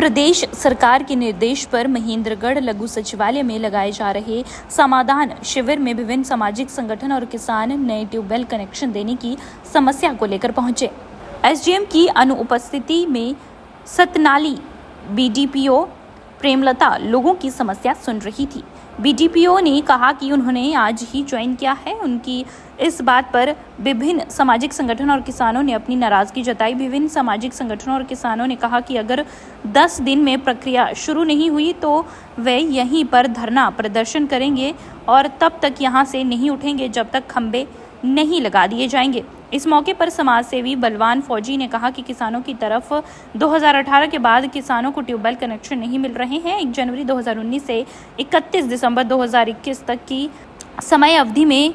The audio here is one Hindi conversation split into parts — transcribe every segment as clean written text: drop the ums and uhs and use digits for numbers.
प्रदेश सरकार के निर्देश पर महेंद्रगढ़ लघु सचिवालय में लगाए जा रहे समाधान शिविर में विभिन्न सामाजिक संगठन और किसान नए ट्यूबवेल कनेक्शन देने की समस्या को लेकर पहुंचे। एसडीएम की अनुपस्थिति में सतनाली बीडीपीओ प्रेमलता लोगों की समस्या सुन रही थी। बीडीपीओ ने कहा कि उन्होंने आज ही ज्वाइन किया है। उनकी इस बात पर विभिन्न सामाजिक संगठन और किसानों ने अपनी नाराजगी जताई। विभिन्न सामाजिक संगठनों और किसानों ने कहा कि अगर 10 दिन में प्रक्रिया शुरू नहीं हुई तो वे यहीं पर धरना प्रदर्शन करेंगे और तब तक यहां से नहीं उठेंगे जब तक खंबे नहीं लगा दिए जाएंगे। इस मौके पर समाज सेवी बलवान फौजी ने कहा कि किसानों की तरफ 2018 के बाद किसानों को ट्यूबवेल कनेक्शन नहीं मिल रहे हैं। 1 जनवरी 2019 से 31 दिसंबर 2021 तक की समय अवधि में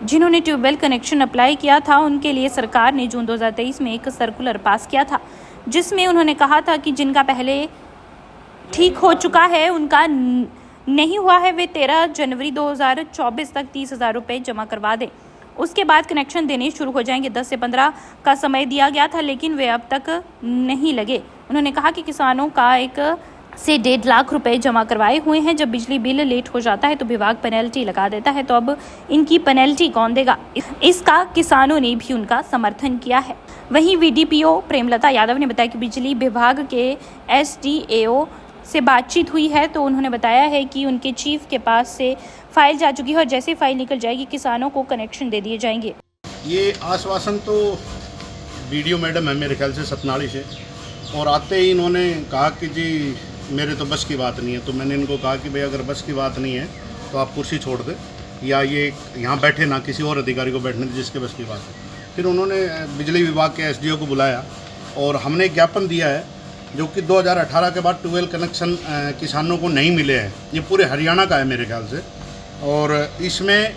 जिन्होंने ट्यूबवेल कनेक्शन अप्लाई किया था उनके लिए सरकार ने जून 2023 में एक सर्कुलर पास किया था, जिसमें उन्होंने कहा था कि जिनका पहले ठीक हो चुका है उनका नहीं हुआ है वे 13 जनवरी 2024 तक 30,000 रुपये जमा करवा दें। उसके बाद कनेक्शन देने शुरू हो जाएंगे। 10 से 15 का समय दिया गया था लेकिन वे अब तक नहीं लगे। उन्होंने कहा कि किसानों का 1 से 1.5 लाख रुपए जमा करवाए हुए हैं। जब बिजली बिल लेट हो जाता है तो विभाग पेनल्टी लगा देता है, तो अब इनकी पेनल्टी कौन देगा? इसका किसानों ने भी उनका समर्थन किया है। वहीं वीडीपीओ प्रेमलता यादव ने बताया कि बिजली विभाग के एसडीएओ से बातचीत हुई है तो उन्होंने बताया है कि उनके चीफ के पास से फाइल जा चुकी है और जैसे फाइल निकल जाएगी किसानों को कनेक्शन दे दिए जाएंगे। ये आश्वासन तो वीडियो मैडम है मेरे ख्याल से सतनाली से, और आते ही इन्होंने कहा कि जी मेरे तो बस की बात नहीं है। तो मैंने इनको कहा कि भाई अगर बस की बात नहीं है तो आप कुर्सी छोड़ दें या ये यहाँ बैठे ना किसी और अधिकारी को बैठने दें जिसके बस की बात है। फिर उन्होंने बिजली विभाग के एसडीओ को बुलाया और हमने ज्ञापन दिया है जो कि 2018 के बाद ट्यूबवेल कनेक्शन किसानों को नहीं मिले हैं। ये पूरे हरियाणा का है मेरे ख्याल से, और इसमें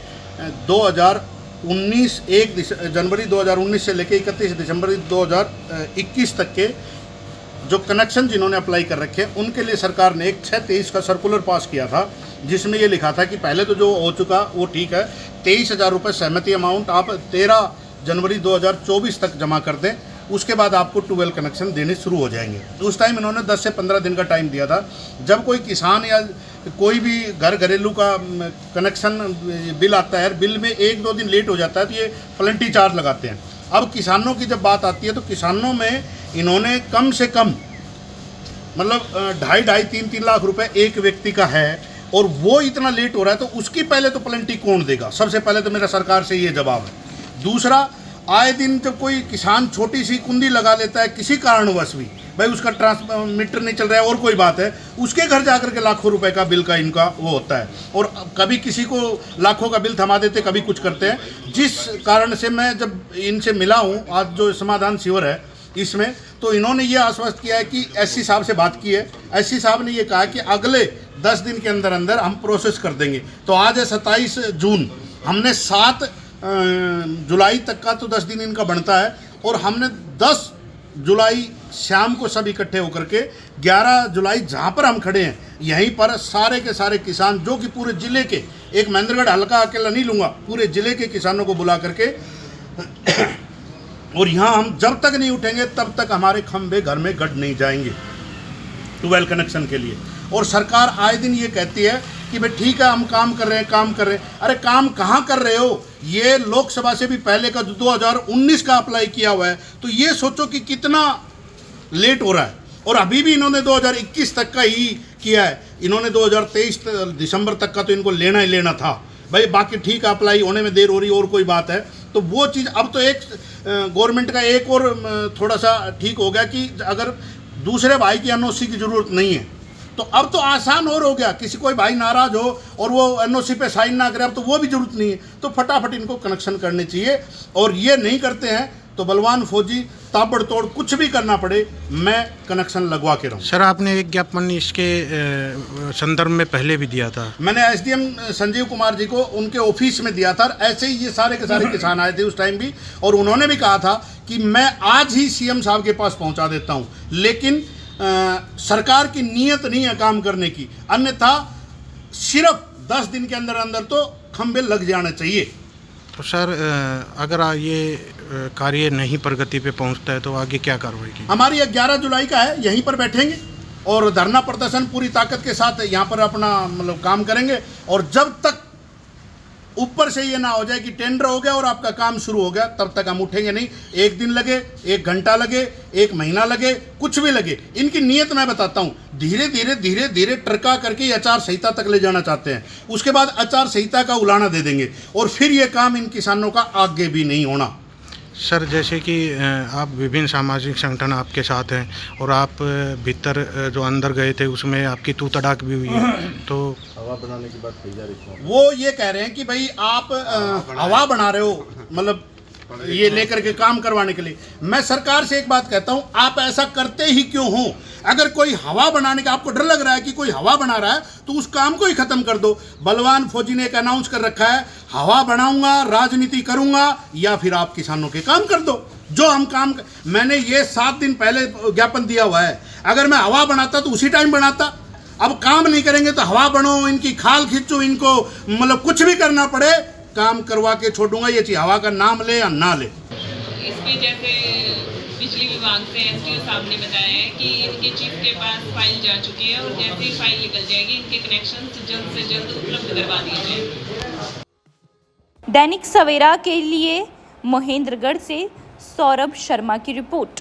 2019 1 जनवरी 2019 से लेकर 31 दिसंबर 2021 तक के जो कनेक्शन जिन्होंने अप्लाई कर रखे हैं उनके लिए सरकार ने एक 6/23 का सर्कुलर पास किया था, जिसमें ये लिखा था कि पहले तो जो हो चुका वो ठीक है, 23,000 रुपये सहमति अमाउंट आप 13 जनवरी 2024 तक जमा कर दें, उसके बाद आपको ट्यूबवेल कनेक्शन देने शुरू हो जाएंगे। उस टाइम इन्होंने 10 से 15 दिन का टाइम दिया था। जब कोई किसान या कोई भी घरेलू का कनेक्शन बिल आता है, बिल में 1-2 दिन लेट हो जाता है तो ये पेनल्टी चार्ज लगाते हैं। अब किसानों की जब बात आती है तो किसानों में इन्होंने कम से कम मतलब 2.5-3 लाख रुपए एक व्यक्ति का है, और वो इतना लेट हो रहा है तो उसकी पहले तो पेनल्टी कौन देगा? सबसे पहले तो मेरा सरकार से ये जवाब है। दूसरा, आए दिन जब कोई किसान छोटी सी कुंडी लगा लेता है किसी कारणवश भी, भाई उसका ट्रांसमीटर नहीं चल रहा है और कोई बात है, उसके घर जाकर के लाखों रुपए का बिल का इनका वो होता है, और कभी किसी को लाखों का बिल थमा देते, कभी कुछ करते हैं। जिस कारण से मैं जब इनसे मिला हूँ आज जो समाधान शिविर है इसमें, तो इन्होंने ये आश्वस्त किया है कि एससी साहब से बात की है। एससी साहब ने ये कहा कि अगले 10 दिन के अंदर अंदर हम प्रोसेस कर देंगे। तो आज है 27 जून, हमने 7 जुलाई तक का तो 10 दिन इनका बनता है, और हमने 10 जुलाई शाम को सब इकट्ठे होकर के 11 जुलाई जहाँ पर हम खड़े हैं यहीं पर सारे के सारे किसान जो कि पूरे ज़िले के, एक महेंद्रगढ़ हल्का अकेला नहीं लूँगा, पूरे ज़िले के किसानों को बुला करके और यहाँ हम जब तक नहीं उठेंगे तब तक हमारे खंभे घर में गड़ नहीं जाएंगे ट्यूबवेल कनेक्शन के लिए। और सरकार आए दिन ये कहती है कि भाई ठीक है हम काम कर रहे हैं। अरे काम कहाँ कर रहे हो? ये लोकसभा से भी पहले का 2019 का अप्लाई किया हुआ है, तो ये सोचो कि कितना लेट हो रहा है। और अभी भी इन्होंने 2021 तक का ही किया है। इन्होंने 2023 दिसंबर तक का तो इनको लेना ही लेना था भाई, बाकी ठीक है अप्लाई होने में देर हो रही और कोई बात है तो वो चीज़। अब तो एक गवर्नमेंट का एक और थोड़ा सा ठीक हो गया कि अगर दूसरे भाई की एनओसी की ज़रूरत नहीं है तो अब तो आसान और हो गया। किसी कोई भाई नाराज हो और वो एनओसी पे साइन ना करे, अब तो वो भी जरूरत नहीं है, तो फटाफट इनको कनेक्शन करने चाहिए। और ये नहीं करते हैं तो बलवान फौजी ताबड़तोड़ कुछ भी करना पड़े, मैं कनेक्शन लगवा के रहूँ। सर, आपने एक ज्ञापन इसके संदर्भ में पहले भी दिया था। मैंने एसडीएम संजीव कुमार जी को उनके ऑफिस में दिया था। ऐसे ही ये सारे के सारे किसान आए थे उस टाइम भी, और उन्होंने भी कहा था कि मैं आज ही सीएम साहब के पास पहुंचा देता हूं, लेकिन सरकार की नीयत नहीं है काम करने की, अन्यथा सिर्फ 10 दिन के अंदर अंदर तो खंभे लग जाने चाहिए। तो सर, अगर ये कार्य नहीं प्रगति पे पहुंचता है तो आगे क्या कार्रवाई की? हमारी 11 जुलाई का है, यहीं पर बैठेंगे और धरना प्रदर्शन पूरी ताकत के साथ यहाँ पर अपना मतलब काम करेंगे। और जब तक ऊपर से ये ना हो जाए कि टेंडर हो गया और आपका काम शुरू हो गया, तब तक हम उठेंगे नहीं। 1 दिन लगे, 1 घंटा लगे, 1 महीना लगे, कुछ भी लगे, इनकी नीयत मैं बताता हूँ। धीरे धीरे धीरे धीरे ट्रका करके आचार संहिता तक ले जाना चाहते हैं। उसके बाद आचार संहिता का उलाना दे देंगे और फिर ये काम इन किसानों का आगे भी नहीं होना। सर, जैसे कि आप विभिन्न सामाजिक संगठन आपके साथ हैं और आप भीतर जो अंदर गए थे उसमें आपकी तू तड़ाक भी हुई है, तो हवा बनाने की बात कही जा रही है। वो ये कह रहे हैं कि भाई आप हवा बना रहे हो, मतलब ये लेकर के काम करवाने के लिए। मैं सरकार से एक बात कहता हूं, आप ऐसा करते ही क्यों हो? अगर कोई हवा बनाने का आपको डर लग रहा है कि कोई हवा बना रहा है, तो उस काम को ही खत्म कर दो। बलवान फौजी ने एक अनाउंस कर रखा है, हवा बनाऊंगा, राजनीति करूंगा, या फिर आप किसानों के काम कर दो। जो हम काम मैंने ये 7 दिन पहले ज्ञापन दिया हुआ है। अगर मैं हवा बनाता तो उसी टाइम बनाता। अब काम नहीं करेंगे तो हवा बनो, इनकी खाल खींचो, इनको मतलब कुछ भी करना पड़े, काम करवा के छोड़ूंगा। ये चीज हवा का नाम ले या ना ले। इस पे जैसे बिजली विभाग से एसडीओ साहब ने बताया है कि इनके चीफ के पास फाइल जा चुकी है और जैसे ही फाइल निकल जाएगी इनके कनेक्शन जल्द से जल्द उपलब्ध करवा दिए जाएंगे। दैनिक सवेरा के लिए महेंद्रगढ़ से सौरभ शर्मा की रिपोर्ट।